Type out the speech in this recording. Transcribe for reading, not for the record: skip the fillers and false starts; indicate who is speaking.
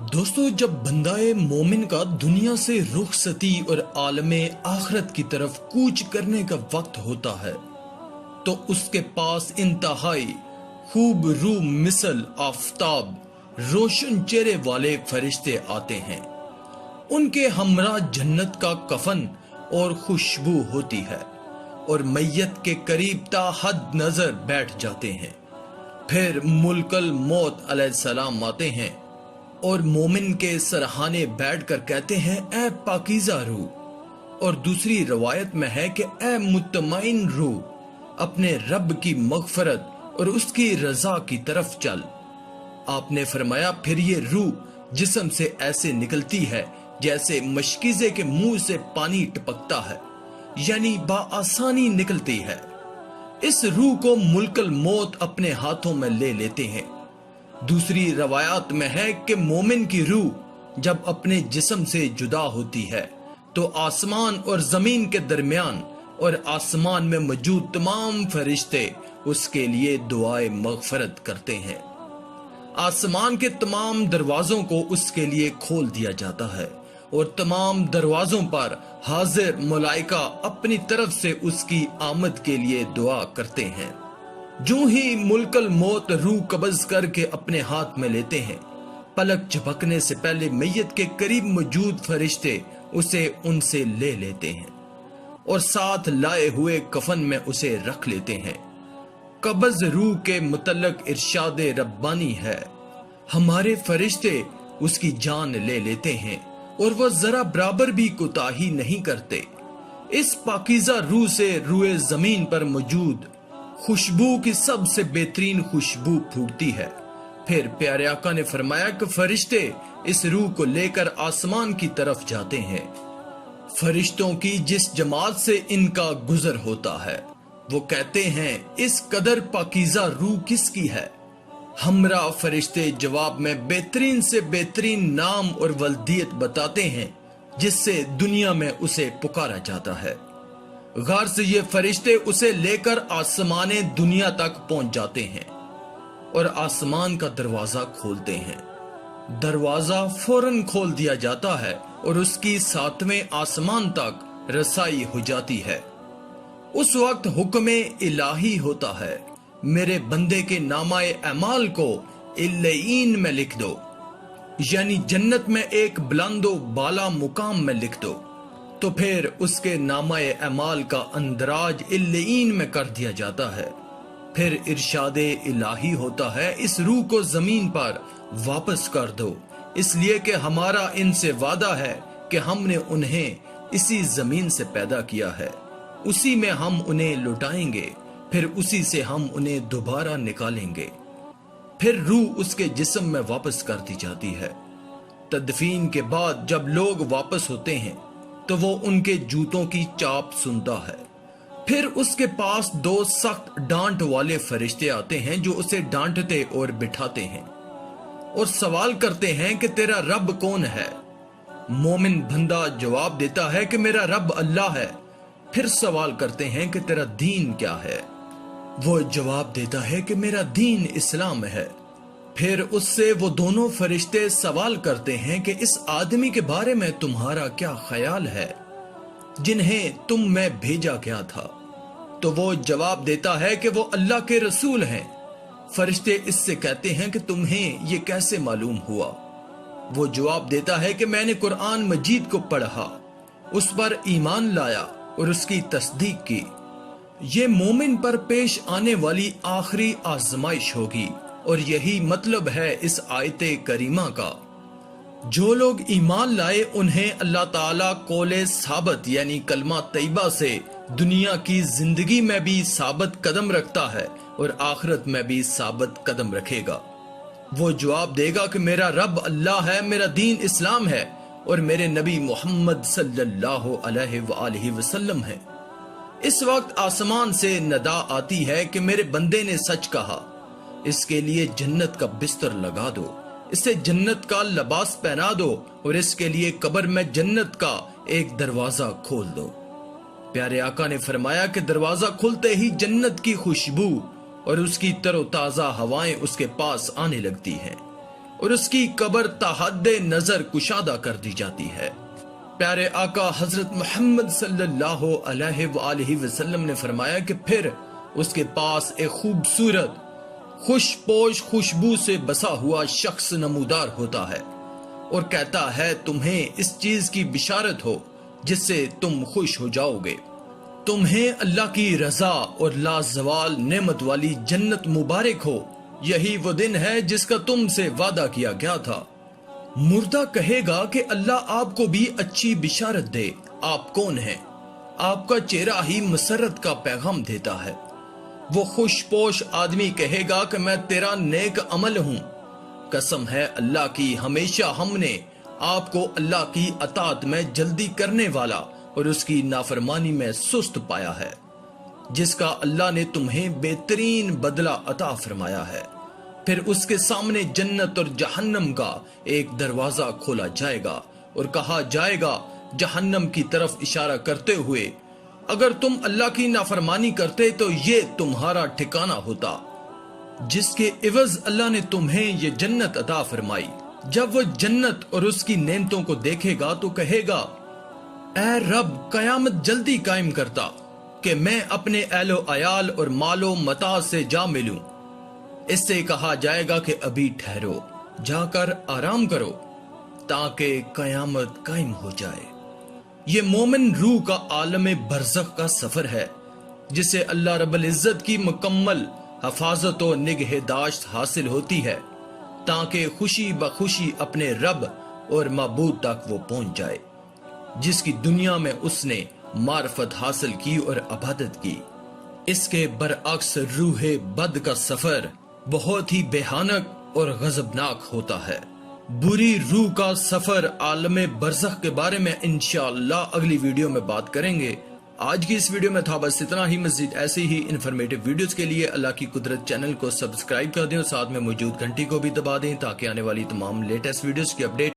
Speaker 1: दोस्तों, जब बंदाए मोमिन का दुनिया से रुखसती और आलमे आखरत की तरफ कूच करने का वक्त होता है तो उसके पास इंतहाई खूब रू मिसल आफताब रोशन चेहरे वाले फरिश्ते आते हैं। उनके हमरा जन्नत का कफन और खुशबू होती है और मैयत के करीब ता हद नजर बैठ जाते हैं। फिर मुल्कल मौत अलैहिस्सलाम आते हैं और मोमिन के सरहाने बैठकर कहते हैं, ऐ पाकीज़ा रूह। और दूसरी रवायत में है कि ऐ मुतमईन रूह, अपने रब की मगफरत और उसकी रजा की तरफ चल। आपने फरमाया, फिर ये रूह जिस्म से ऐसे निकलती है जैसे मशकीज़े के मुंह से पानी टपकता है, यानी बाआसानी निकलती है। इस रूह को मुल्कल मौत अपने हाथों में ले लेते हैं। दूसरी रवायत में है कि मोमिन की रूह जब अपने जिस्म से जुदा होती है तो आसमान और जमीन के दरमियान और आसमान में मौजूद तमाम फरिश्ते उसके लिए दुआए मगफरत करते हैं। आसमान के तमाम दरवाजों को उसके लिए खोल दिया जाता है और तमाम दरवाजों पर हाजिर मलाइका अपनी तरफ से उसकी आमद के लिए दुआ करते हैं। जो ही मुल्कल मौत रूह कब्ज करके अपने हाथ में लेते हैं, पलक झपकने से पहले मैयत के करीब मौजूद फरिश्ते उसे उनसे ले लेते हैं और साथ लाए हुए कफन में उसे रख लेते हैं। कब्ज रूह के मुतल्लक इरशाद रब्बानी है, हमारे फरिश्ते उसकी जान ले लेते हैं और वह जरा बराबर भी कोताही नहीं करते। इस पाकीज़ा रूह से रूए जमीन पर मौजूद खुशबू की सबसे बेहतरीन खुशबू फूटती है। फिर प्यारे आका ने फरमाया कि फरिश्ते इस रूह को लेकर आसमान की तरफ जाते हैं। फरिश्तों की जिस जमात से इनका गुजर होता है वो कहते हैं, इस कदर पाकीज़ा रूह किसकी है? हमरा फरिश्ते जवाब में बेहतरीन से बेहतरीन नाम और वल्दियत बताते हैं जिससे दुनिया में उसे पुकारा जाता है। गार से ये फरिश्ते उसे लेकर आसमाने दुनिया तक पहुंच जाते हैं और आसमान का दरवाजा खोलते हैं। दरवाजा फौरन खोल दिया जाता है और उसकी 7वें आसमान तक रसाई हो जाती है। उस वक्त हुक्म इलाही होता है, मेरे बंदे के नामाए अमाल को इल्लईन में लिख दो, यानी जन्नत में एक बुलंदो बाला मुकाम में लिख दो। तो फिर उसके नामाए अमाल का अंदराज इल्लईन में कर दिया जाता है। फिर इरशादे इलाही होता है, इस रूह को जमीन पर वापस कर दो, इसलिए कि हमारा इनसे वादा है कि हमने उन्हें इसी जमीन से पैदा किया है, उसी में हम उन्हें लुटाएंगे, फिर उसी से हम उन्हें दोबारा निकालेंगे। फिर रूह उसके जिस्म में वापस कर दी जाती है। तदफीन के बाद जब लोग वापस होते हैं तो वो उनके जूतों की चाप सुनता है। फिर उसके पास 2 सख्त डांट वाले फरिश्ते आते हैं जो उसे डांटते और बिठाते हैं और सवाल करते हैं कि तेरा रब कौन है? मोमिन बंदा जवाब देता है कि मेरा रब अल्लाह है। फिर सवाल करते हैं कि तेरा दीन क्या है? वो जवाब देता है कि मेरा दीन इस्लाम है। फिर उससे वो दोनों फरिश्ते सवाल करते हैं कि इस आदमी के बारे में तुम्हारा क्या ख्याल है जिन्हें तुम में भेजा गया था? तो वो जवाब देता है कि वो अल्लाह के रसूल हैं। फरिश्ते इससे कहते हैं कि तुम्हें ये कैसे मालूम हुआ? वो जवाब देता है कि मैंने कुरान मजीद को पढ़ा, उस पर ईमान लाया और उसकी तस्दीक की। ये मोमिन पर पेश आने वाली आखिरी आजमाइश होगी और यही मतलब है इस आयते करीमा का। जो लोग ईमान लाए उन्हें अल्लाह ताला कौले साबत यानी कलमा तैयबा से दुनिया की जिंदगी में भी साबत कदम रखता है और आखिरत में भी साबत कदम रखेगा। वो जवाब देगा कि मेरा रब अल्लाह है, मेरा दीन इस्लाम है और मेरे नबी मोहम्मद सल्लल्लाहु अलैहि वसल्लम है। इस वक्त आसमान से नदा आती है कि मेरे बंदे ने सच कहा, इसके लिए जन्नत का बिस्तर लगा दो, इसे जन्नत का लिबास पहना दो और इसके लिए कब्र में जन्नत का एक दरवाजा खोल दो। प्यारे आका ने फरमाया कि दरवाजा खुलते ही जन्नत की खुशबू और उसकी तरोताजा हवाएं उसके पास आने लगती हैं। اور اس کی قبر تا حد نظر کشادہ کر دی جاتی ہے۔ پیارے آقا حضرت محمد صلی اللہ علیہ وآلہ وسلم نے فرمایا کہ پھر اس کے پاس ایک خوبصورت خوش پوش خوشبو سے بسا ہوا شخص نمودار ہوتا ہے اور کہتا ہے تمہیں اس چیز کی بشارت ہو جس سے تم خوش ہو جاؤ گے، تمہیں اللہ کی رضا اور لازوال نعمت والی جنت مبارک ہو، یہی وہ دن ہے جس کا تم سے وعدہ کیا گیا تھا۔ مردہ کہے گا کہ اللہ آپ کو بھی اچھی بشارت دے، آپ کون ہیں؟ آپ کا چہرہ ہی مسرت کا پیغام دیتا ہے۔ وہ خوش پوش آدمی کہے گا کہ میں تیرا نیک عمل ہوں، قسم ہے اللہ کی ہمیشہ ہم نے آپ کو اللہ کی اطاعت میں جلدی کرنے والا اور اس کی نافرمانی میں سست پایا ہے، جس کا اللہ نے تمہیں بہترین بدلہ عطا فرمایا ہے۔ پھر اس کے سامنے جنت اور جہنم کا ایک دروازہ کھولا جائے گا اور کہا جائے گا جہنم کی طرف اشارہ کرتے ہوئے، اگر تم اللہ کی نافرمانی کرتے تو یہ تمہارا ٹھکانہ ہوتا، جس کے عوض اللہ نے تمہیں یہ جنت عطا فرمائی۔ جب وہ جنت اور اس کی نعمتوں کو دیکھے گا تو کہے گا اے رب قیامت جلدی قائم کرتا کہ میں اپنے اہل و عیال اور مال و متاع سے جا ملوں۔ اس سے کہا جائے گا کہ ابھی ٹھہرو، جا کر آرام کرو تاکہ قیامت قائم ہو جائے۔ یہ مومن روح کا عالم برزخ کا سفر ہے جسے اللہ رب العزت کی مکمل حفاظت و نگہداشت حاصل ہوتی ہے تاکہ خوشی بخوشی اپنے رب اور معبود تک وہ پہنچ جائے جس کی دنیا میں اس نے معرفت حاصل کی اور عبادت کی۔ اس کے برعکس روح بد کا سفر بہت ہی بھیانک اور غضبناک ہوتا ہے۔ بری روح کا سفر عالم برزخ کے بارے میں انشاءاللہ اگلی ویڈیو میں بات کریں گے۔ آج کی اس ویڈیو میں تھا بس اتنا ہی۔ مزید ایسی ہی انفارمیٹو ویڈیوز کے لیے اللہ کی قدرت چینل کو سبسکرائب کر دیں اور ساتھ میں موجود گھنٹی کو بھی دبا دیں تاکہ آنے والی تمام لیٹسٹ ویڈیوز کی اپڈیٹ